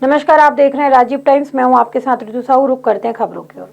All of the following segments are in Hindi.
नमस्कार, आप देख रहे हैं राजीव टाइम्स। मैं हूं आपके साथ ऋतु साहू। रुक करते हैं खबरों की ओर।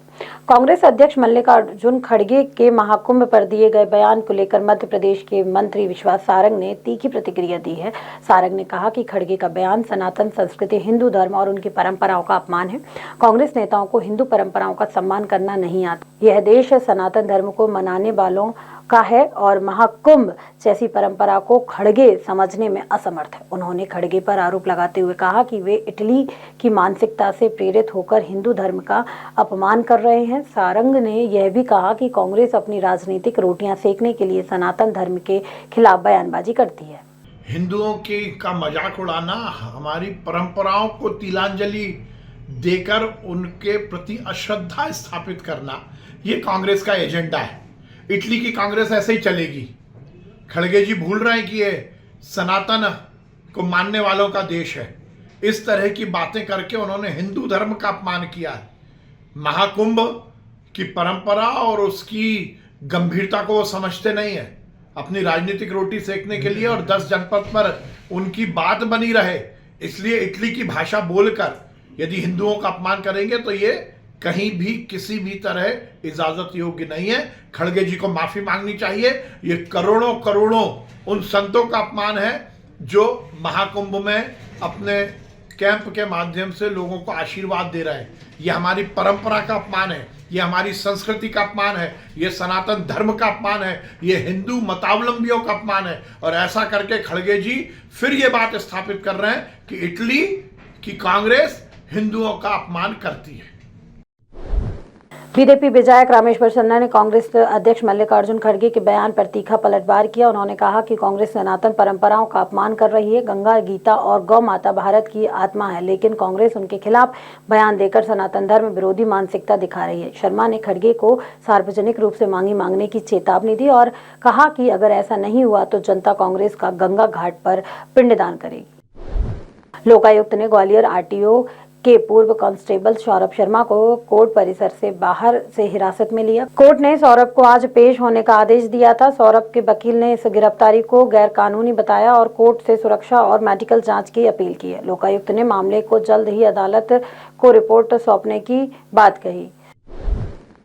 कांग्रेस अध्यक्ष मल्लिकार्जुन खड़गे के महाकुंभ पर दिए गए बयान को लेकर मध्य प्रदेश के मंत्री विश्वास सारंग ने तीखी प्रतिक्रिया दी है। सारंग ने कहा कि खड़गे का बयान सनातन संस्कृति, हिंदू धर्म और उनकी परंपराओं का अपमान है। कांग्रेस नेताओं को हिंदू परंपराओं का सम्मान करना नहीं आता। यह देश सनातन धर्म को मनाने वालों का है और महाकुंभ जैसी परंपरा को खड़गे समझने में असमर्थ है। उन्होंने खड़गे पर आरोप लगाते हुए कहा कि वे इटली की मानसिकता से प्रेरित होकर हिंदू धर्म का अपमान कर रहे हैं। सारंग ने यह भी कहा कि कांग्रेस अपनी राजनीतिक रोटियां सेकने के लिए सनातन धर्म के खिलाफ बयानबाजी करती है। हिंदुओं के का मजाक उड़ाना, हमारी परंपराओं को तिलांजलि देकर उनके प्रति अश्रद्धा स्थापित करना, ये कांग्रेस का एजेंडा है। इटली की कांग्रेस ऐसे ही चलेगी। खड़गे जी भूल रहे हैं कि ये सनातन को मानने वालों का देश है। इस तरह की बातें करके उन्होंने हिंदू धर्म का अपमान किया है। महाकुंभ की परंपरा और उसकी गंभीरता को वो समझते नहीं है। अपनी राजनीतिक रोटी सेकने के लिए और 10 जनपद पर उनकी बात बनी रहे, इसलिए इटली की भाषा बोलकर यदि हिंदुओं का अपमान करेंगे तो ये कहीं भी किसी भी तरह इजाजत योग्य नहीं है। खड़गे जी को माफी मांगनी चाहिए। ये करोड़ों करोड़ों उन संतों का अपमान है जो महाकुंभ में अपने कैंप के माध्यम से लोगों को आशीर्वाद दे रहे हैं। ये हमारी परंपरा का अपमान है, ये हमारी संस्कृति का अपमान है, ये सनातन धर्म का अपमान है, ये हिंदू मतावलंबियों का अपमान है। और ऐसा करके खड़गे जी फिर ये बात स्थापित कर रहे हैं कि इटली की कांग्रेस हिंदुओं का अपमान करती है। बीजेपी विधायक रामेश्वर सन्ना ने कांग्रेस अध्यक्ष मल्लिकार्जुन खड़गे के बयान पर तीखा पलटवार किया। उन्होंने कहा कि कांग्रेस सनातन परंपराओं का अपमान कर रही है। गंगा, गीता और गौ माता भारत की आत्मा है, लेकिन कांग्रेस उनके खिलाफ बयान देकर सनातन धर्म विरोधी मानसिकता दिखा रही है। शर्मा ने खड़गे को सार्वजनिक रूप से मांगने की चेतावनी दी और कहा कि अगर ऐसा नहीं हुआ तो जनता कांग्रेस का गंगा घाट पर पिंडदान करेगी। लोकायुक्त ने ग्वालियर आरटीओ के पूर्व कांस्टेबल सौरभ शर्मा को कोर्ट परिसर से बाहर से हिरासत में लिया। कोर्ट ने सौरभ को आज पेश होने का आदेश दिया था। सौरभ के वकील ने इस गिरफ्तारी को गैरकानूनी बताया और कोर्ट से सुरक्षा और मेडिकल जांच की अपील की है। लोकायुक्त ने मामले को जल्द ही अदालत को रिपोर्ट सौंपने की बात कही।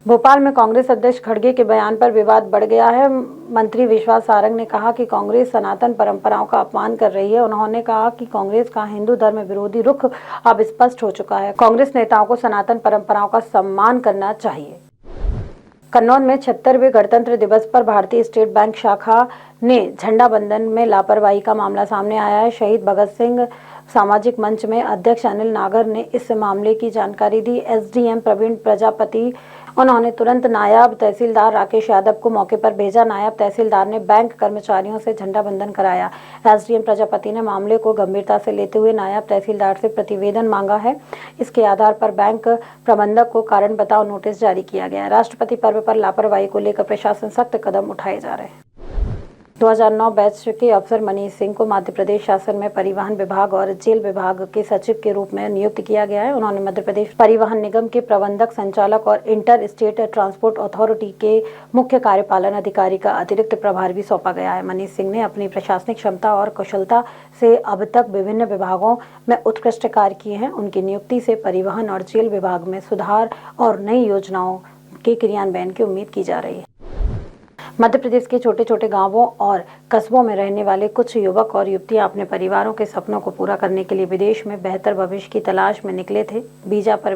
भोपाल में कांग्रेस अध्यक्ष खड़गे के बयान पर विवाद बढ़ गया है। मंत्री विश्वास सारंग ने कहा कि कांग्रेस सनातन परंपराओं का अपमान कर रही है। उन्होंने कहा कि कांग्रेस का हिंदू धर्म विरोधी रुख अब स्पष्ट हो चुका है। कांग्रेस नेताओं को सनातन परंपराओं का सम्मान करना चाहिए। कन्नौज में 76वें गणतंत्र दिवस पर भारतीय स्टेट बैंक शाखा ने झंडा बंधन में लापरवाही का मामला सामने आया है। शहीद भगत सिंह सामाजिक मंच में अध्यक्ष अनिल नागर ने इस मामले की जानकारी दी। एसडीएम प्रवीण प्रजापति उन्होंने तुरंत नायब तहसीलदार राकेश यादव को मौके पर भेजा। नायब तहसीलदार ने बैंक कर्मचारियों से झंडा बंधन कराया। एसडीएम प्रजापति ने मामले को गंभीरता से लेते हुए नायब तहसीलदार से प्रतिवेदन मांगा है। इसके आधार पर बैंक प्रबंधक को कारण बताओ नोटिस जारी किया गया है। राष्ट्रपति पर्व पर लापरवाही को लेकर प्रशासन सख्त कदम उठाए जा रहे हैं। 2009 बैच के अफसर मनीष सिंह को मध्य प्रदेश शासन में परिवहन विभाग और जेल विभाग के सचिव के रूप में नियुक्त किया गया है। उन्होंने मध्य प्रदेश परिवहन निगम के प्रबंधक संचालक और इंटर स्टेट ट्रांसपोर्ट अथॉरिटी के मुख्य कार्यपालन अधिकारी का अतिरिक्त प्रभार भी सौंपा गया है। मनीष सिंह ने अपनी प्रशासनिक क्षमता और कुशलता से अब तक विभिन्न विभागों में उत्कृष्ट कार्य किए हैं। उनकी नियुक्ति से परिवहन और जेल विभाग में सुधार और नई योजनाओं के क्रियान्वयन की उम्मीद की जा रही है। मध्य प्रदेश के छोटे छोटे गांवों और कस्बों में रहने वाले कुछ युवक और युवतियां अपने परिवारों के सपनों को पूरा करने के लिए विदेश में बेहतर भविष्य की तलाश में निकले थे। वीजा पर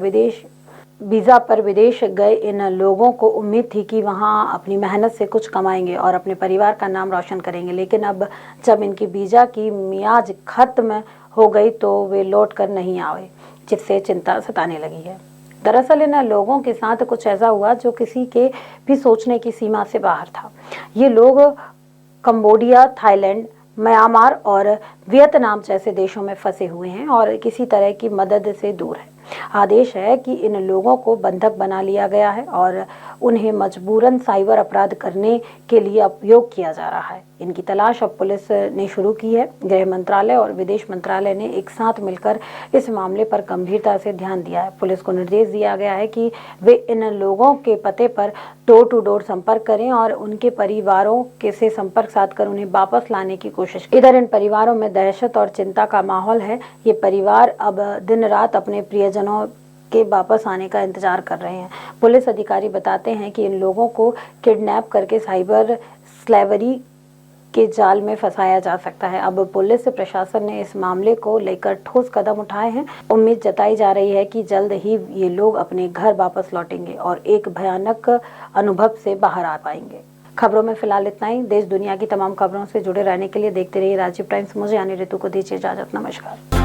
विदेश गए इन लोगों को उम्मीद थी कि वहां अपनी मेहनत से कुछ कमाएंगे और अपने परिवार का नाम रोशन करेंगे, लेकिन अब जब इनकी वीजा की मियाद खत्म हो गई तो वे लौट कर नहीं आए, जिससे चिंता सताने लगी है। दरअसल इन लोगों के साथ कुछ ऐसा हुआ जो किसी के भी सोचने की सीमा से बाहर था। ये लोग कंबोडिया, थाईलैंड, म्यांमार और वियतनाम जैसे देशों में फंसे हुए हैं और किसी तरह की मदद से दूर हैं। आदेश है कि इन लोगों को बंधक बना लिया गया है और उन्हें मजबूरन साइबर अपराध करने के लिए उपयोग किया जा रहा है। इनकी तलाश अब पुलिस ने शुरू की है। गृह मंत्रालय और विदेश मंत्रालय ने एक साथ मिलकर इस मामले पर गंभीरता से ध्यान दिया है। पुलिस को निर्देश दिया गया है कि वे इन लोगों के पते पर डोर टू डोर संपर्क करें और उनके परिवारों के से संपर्क साधकर उन्हें वापस लाने की कोशिश। इधर इन परिवारों में दहशत और चिंता का माहौल है। ये परिवार अब दिन रात अपने प्रियजनों के वापस आने का इंतजार कर रहे हैं। पुलिस अधिकारी बताते हैं कि इन लोगों को किडनैप करके साइबर स्लेवरी के जाल में फंसाया जा सकता है। अब पुलिस प्रशासन ने इस मामले को लेकर ठोस कदम उठाए हैं। उम्मीद जताई जा रही है कि जल्द ही ये लोग अपने घर वापस लौटेंगे और एक भयानक अनुभव से बाहर आ पाएंगे। खबरों में फिलहाल इतना ही। देश दुनिया की तमाम खबरों से जुड़े रहने के लिए देखते रहिए राजीव टाइम्स। मुझे यानी ऋतु को दीजिए इजाजत। नमस्कार।